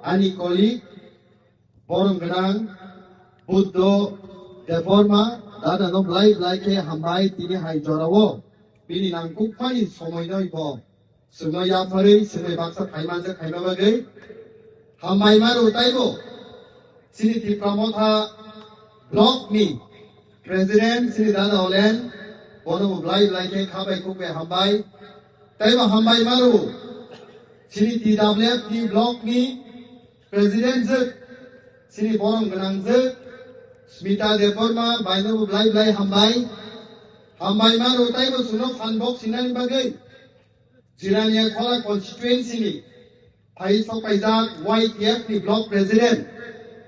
Ani colleague, Borong Gadang, Buddho, Deforma, Dada no Blai Blake Hambai Tini Hai Jorawo, Bini Nangkuk Pai, Somoino Ipo, Sunoya Fari, Sine Baksa Kaimanja Kaimabagay, Hambai Maru Taibo, Siniti Pramotha, Block me, President Sinidana Olen, Bono Blai Blake Kabai Kupe Hambai, Taiba Hambai Maru, Siniti WFT Block me, President Zuk, Sini Borong Ganang Zuk, Smita Deforma, Baino Blai Blai Hambai, Hambai Maru Taiba Suno Fanbok Sinan Bagay, Jirania Kola Constituency, Paisok Paizak, YTF ni Block President,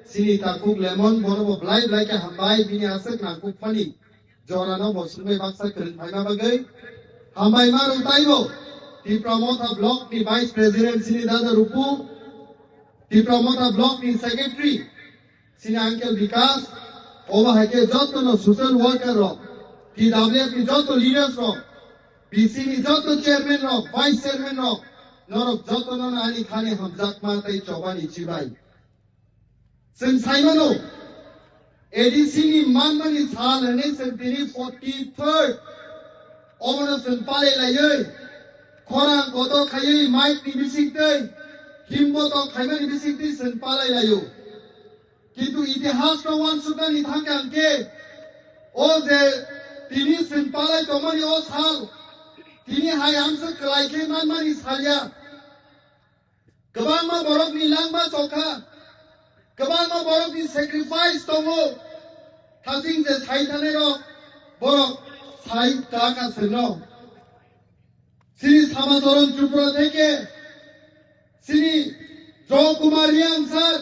Sini Takuk Lemon, Bono Blai Blai Ka Hambai, Bini Asak Nangkuk Pani, Jorano Bosunwe Baksa Keren Paima Bagay, Hambai Maru Taibo, Di Pramotha Block ni Vice President Sini Dada Rupu, Di Pramotha Block ni Secretary, Sini Uncle Vikas, Oba Hake Joto no Social Worker Rock, TWF ni Joto Leaders Rock, BC ni Joto Chairman Rock, Vice Chairman Rock, Norok Joto no Ani Khani Hamzak Matai Chobani Chibai. Since Simano, ADC ni Manmani Sal and Sentini 43rd, Omana Senpale Laye, Koran Koto Kaye, Mike ni Bisikte, Kimboto Kaimani Bisikti Senpale Layo. কিন্তু ইতিহাস প্রমাণ সুতরাং ইথাকে আনকে ও যে তিনি সিনপালাই তমনি ও সাল তিনি high আমসে ক্লাইকে মানমানি সালিয়া গোबां बरकनि Lamba चौखा गोबां बरकनि sacrifice दङ थाजिं जे साइथाने र बरक साइ टाका सेनो श्री समाचरण त्रिपुरा থেকে Shri Joykumar Reang sir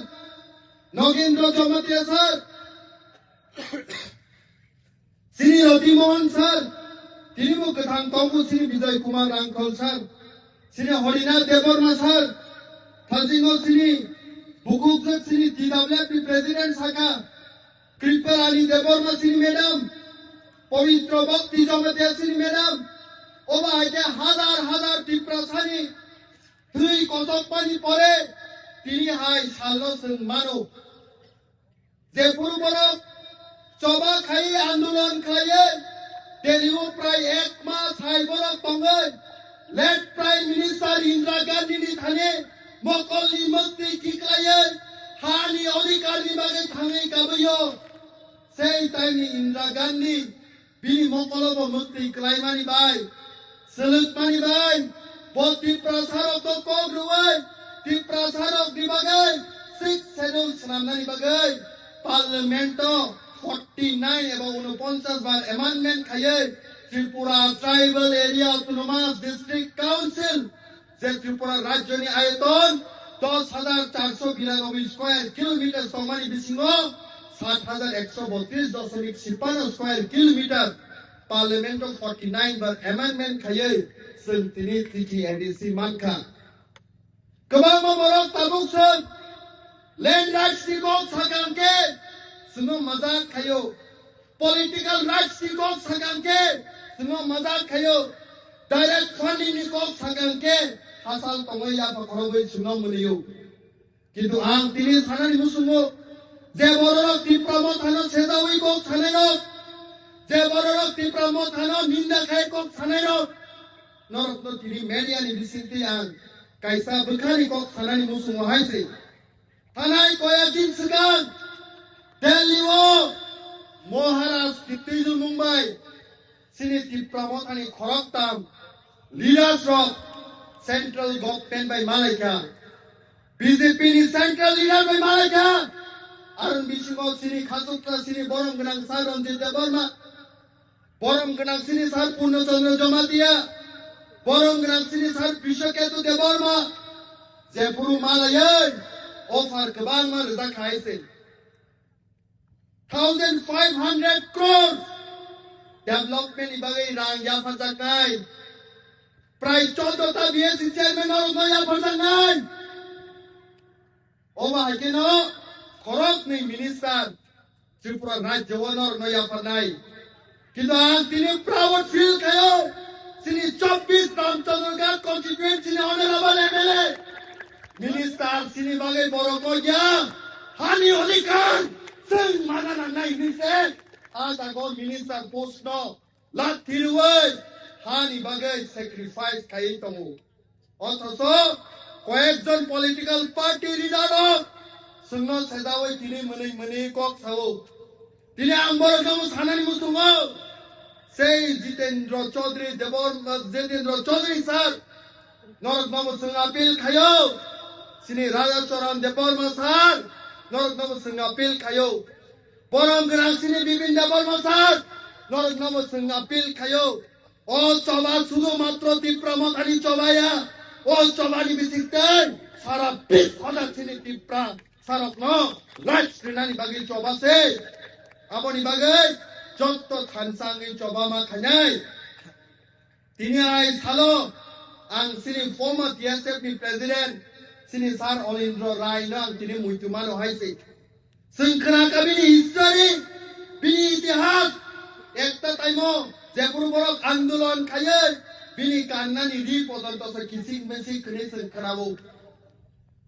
Nogindra Jamatia sir, Sri Roti Mohan sir, Tinimu Kathang Tongu Sri Vijay Kumar Uncle sir, Sri Horinath Deborma sir, Thazingo Sri Bukubzak Sri TWF President Saka, Kripal Ali Deborma Sri Madam, Pavitra Bhakti Jamatia Sri Madam, Oba Ake Hazar Tiprasani, Three Kotopani Pore, Tini Hai Salos and Mano. যে পূর্বরক চবা খাই আন্দোলন খাইয়ে দিল্লিও প্রায় 1 মাস হাইবরক বঙ্গই late prime minister Indira Gandhi নি থানে মকলনি মন্ত্রী কিকলাইয়ে হানি অধিকারনি বাগে থানে গাবইও সেই টাইমনি ইন্দিরা গান্ধী বিনি মকলব মন্ত্রী ক্লাইমানি বাই সলুতমানি বাই বতি প্রসারক তো কগ্রুই তি প্রসারক দিবাগে 6 শিডিউল সামনানি বাগে Parliamento 49 এবং 49 বার amendment খাইয়ে Tripura tribal area autonomous district council যে ত্রিপুরা রাজ্যনি আয়তন 10,492 স্কয়ার কিলোমিটার সমানি বিসিঙ্গ 7,132.56 স্কয়ার কিলোমিটার Parliamento 49 বার amendment খাইয়ে সেন্টিনি TT NDC মানখা গোबां Borok তাবুকসন Land rights ni kok sakang ke, semua mazak kayo. Political rights ni kok sakang ke, semua mazak kayo. Direct funding ni kok sakang ke, asal tongoy ya pakoroboy semua meniyo. Kintu ang tini sana ni musumo, je bororok ti pramothano sedawi kok sanenok, je bororok ti pramothano minda khay kok sanenok. Norok no tini media ni bisinti ang kaisa bukhari kok sana ni musumo haisi. Tanay koyakin segan, Delhiwo, Maharashtra, Kitiju Mumbai, sini ti pramotani khoroktam, leaders of central government by Malaya, BJP ni central leader by Malaya, Arun Bishingo sini Khasutra sini Borong Ganang Sar Ranjit Deborma, Borong Ganang sini Sar Purnachandra Jamatia, Borong Ganang sini Sar Bishoketu Deborma, Jepuru Malaya. Offer गोबां रोजा खायसे 1,500 crores development ibagai rang ya farzakai प्राय 14 ता BSc chairman और नया farzakai oba hakeno khorok ni minister Tripura राज्य और नया farnai কিন্তু আজ তিনি প্রাউড ফিল খায় তিনি 24 Ramchandragarh constituency honourable MLA minister sini bagai borok ya hani olikan seng mana nai ni se ada go minister post no lat thiruai hani bagai sacrifice kai tongu অথচ কয়েকজন পলিটিক্যাল পার্টি লিডারক সঙ্গ সেদাওই তিনি মনে cock Sao তিনি আম্বর গাম সানানি মুসুঙ্গ সেই Jitendra Chowdhury sir নরক বাবু সঙ্গ appeal খায়ো সিনি রাজাচরণ দেববর্মা স্যার নরক বাবু সঙ্গ আপিল খায়ো পরম গ্রাম সিনি বিপিন দেববর্মা স্যার নরক বাবু সঙ্গ আপিল খায়ো ও চবা শুধুমাত্র তীব্রমখানি চবায়া ও চবানি বিসিকতেন সারা বিশ্ব সদাচ্ছিনি তীব্রা সারক ন রাজ শ্রীনানি বাগি চবাসে আপনি বাগে যত থানসাঙ্গি চবামা খাইনাই তিনি আই সালো আং সিনি ফর্মার টিএসএফ ni প্রেসিডেন্ট সিনি স্যার অলিন্দ্র রায় ন তিনি মুইতুমানো হাইছে সংখ্যা কাবিনি হিস্টরি বিনি ইতিহাস একটা টাইমো যে পূর্বরক আন্দোলন খাইয়ে বিনি কান্নানি রি পর্যন্ত কিসিক মেসিক করে সংখ্যাবো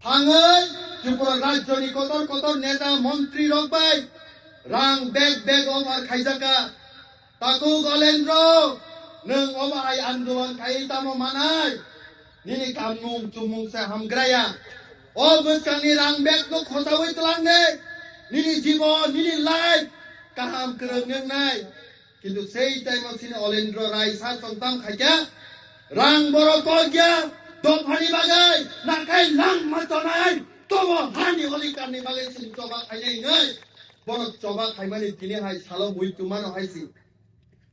থাঙ্গै ত্রিপুরা রাজ্যনি কতর নেতা মন্ত্রী রকবাই রাং বেগ অফার খাইজাকা তাকু গলেন্দ্র নों অবাই আন্দোলন খাই তামো মানাই নিনি কামুং চুমুং সে হামগ্রায়া ও বসকানি রাং বেগ তো খসাওই তলাংনে নিনি জীবন নিনি লাইফ কাহাম করং নাই কিন্তু সেই টাইমে সিনে অলেন্দ্র রায় সার সন্তান খাইয়া রাং বড় কগিয়া দফানি বাগাই নাকাই লাং মাতনাই তবো হানি অলিকানি বাগাই সিনি চবা খাইনাই নাই বড় চবা খাইমানি তিনি হাই সালো মুইতুমানো হাইছি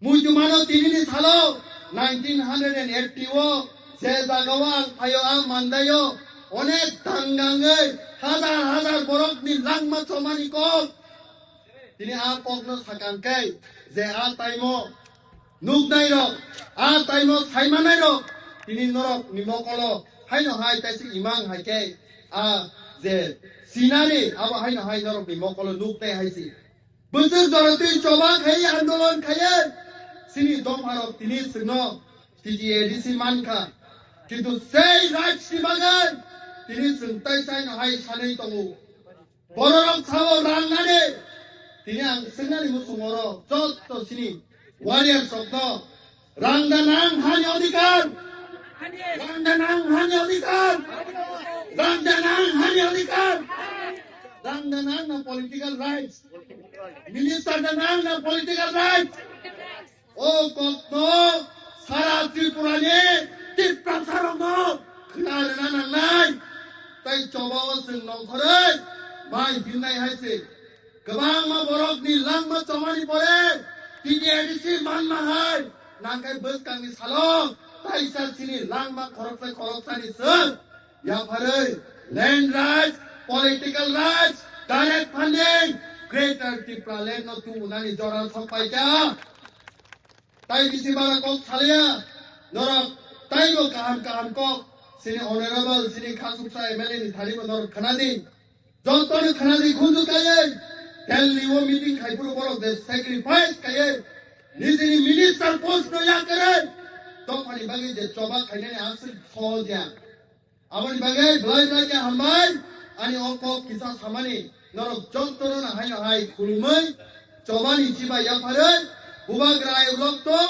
মুইতুমানো তিনি সালো 1980 ও যে জাগাওয়া ফায়ো আ মান্দায়ো অনেক দাঙ্গাঙ্গৈ হাজার বরকনি লাং মাতমানি কক তিনি আ পগ্ন সাকাংকাই যে আ টাইমো নুকনাই রক আ টাইমো সাইমানাই রক তিনি নরক নিমকল হাইনো হাই তাইসি ইমাং হাইকে আ যে সিনারি আবা হাইনো হাই নরক নিমকল নুকনাই হাইসি বছর ধরে চবা খাই আন্দোলন খাইয়ে সিনি দমহারক তিনি সিনো টিজিএডিসি মানখা কিন্তু সেই রাজসি বাগান তিনি সিংতাই সাইনো হাই সাनै তঙ্গু বড়রক সাও রাংনানে তিনি আং সিনারি মুসুমর যত সিনি ওয়ারিয়ার শব্দ রাংদানাং হানি অধিকার রাংদানাং হানি অধিকার রাংদানাং হানি অধিকার রাংদানাং না পলিটিক্যাল রাইটস মিনিস্টার দানাং না পলিটিক্যাল রাইটস ও কত সারা ত্রিপুরানি তীব্রা সারং खोनानो नांनाय তাই চবাও जों नंखरै माइ बिनाय हायसे गोबां मा बरकनि लांमा चमानि परे टिडिएडिसि मानना हाय नांखाय बोसकांनि सालं ताइसा सिनि लांमा खरकसानि जों याफारै land rights political rights direct funding greater Tipra land न तु नानि जरा सपाइका ताइ बिसिबारा कक सालिया नरक ताइबो काहाम कक सिनि ऑनरेबल सिनि खासुकसा एमएलए नि थालिबो नरक खनादि जन्तनि खनादि खुजुकायै दिल्ली वो मीटिंग खाइपुर बरक दे सैक्रिफाइस काये निजिनि मिनिस्टार पोस्ट न या करे तो फानि बागे जे चबा खाइनानि आंसर खोलजा आमनि बागे ब्लाइ के हामबाय आनि अक किसा सामानि नरक जन्तनो ना हाय खुलुमै चबानि जिबा याफारै बुबाग्राय रक्तम